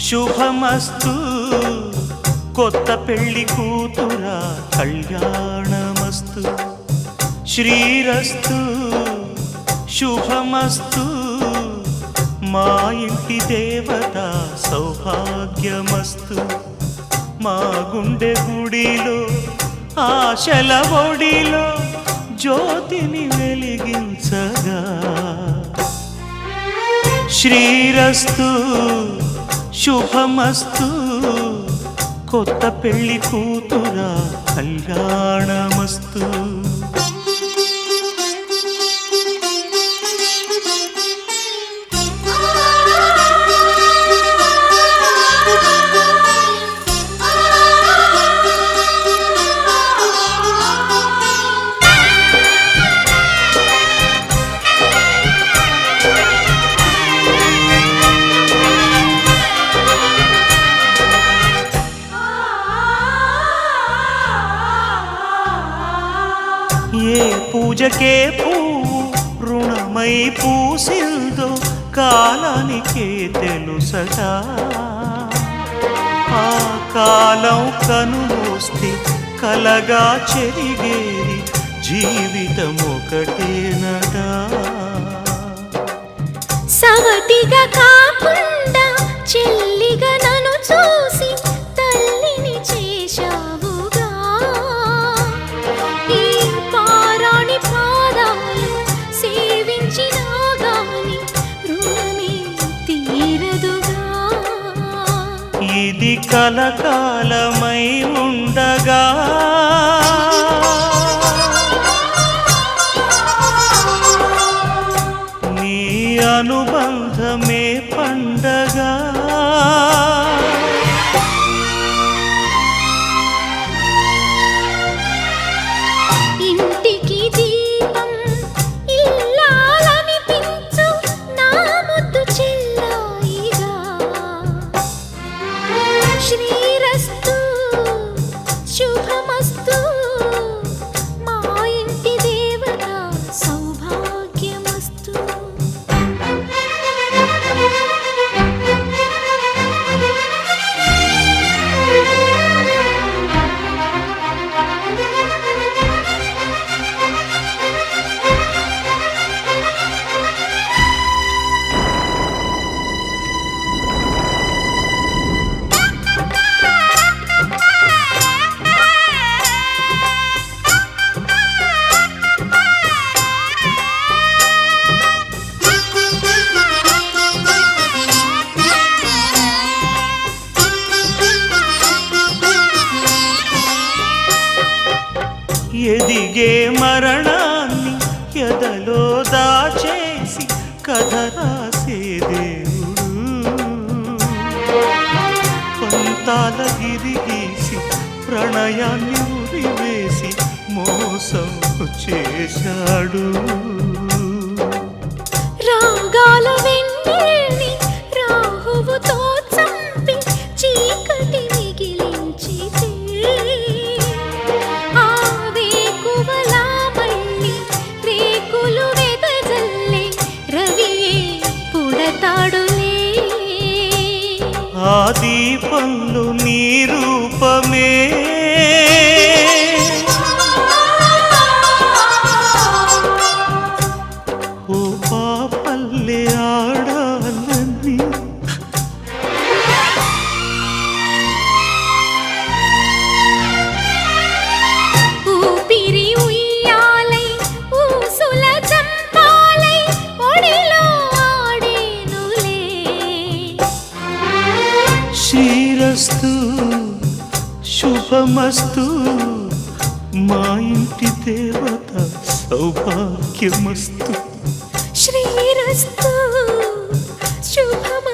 శుభమస్తు కొత్త పెళ్లి కూతురా కళ్యాణమస్తు శ్రీరస్తు శుభమస్తు మా ఇంటి దేవత సౌభాగ్యమస్తు మా గుండె గుడిలో ఆశల ఒడిలో జ్యోతిని వెలిగించగా శ్రీరస్తు శుభమస్తు కొత్త పెళ్లి కూతురా కళ్యాణమస్తు ఏ పూజకే పువ్వు రుణమై పూసిందో కాలానికే తెలుసట ఆ కాలం కనుమూస్తే కలగా చెరిగేది జీవితం ఒకటేనట సవతిగా కాకుండా చెల్లిగా నన్ను చూసి తల్లిని చేశావుగా ఈ పారాణి పాదాలు సేవించినా గాని రుణమే తీరదుగా ఇది కలకాలమై ఉండగా నీ అనుబంధమే పండగా ఇంటికి దీపం ఇల్లాలనిపించు నా ముద్దు చెల్లాయిగా శ్రీరస్తు శుభమస్తు మా ఇంటి దేవత సౌభాగ్యమస్తు ఎదిగే మరణాన్ని ఎదలో దాచేసి కథ రాసే దేవుడు పంతాల గిరిగీసి ప్రణయాన్ని ఉరివేసి మోసం చేశాడు రాగాల వెన్నెల్ని రాహువుతో చంపి చీకటి మిగిలించితే ఆ వేకువలా మళ్ళీ రేకులు వెదజల్లే రవియే పుడతాడులే ఆ దీపంలో నీ రూపమే ఓ పాపల్లె ఆడాలని ఊపిరి ఉయ్యాలై ఊసుల చంపాలై ఒడిలో ఆడేనులే శ్రీరస్తు శుభమస్తు మా ఇంటి దేవత సౌభాగ్యమస్తు శ్రీరస్తు శుభమస్తు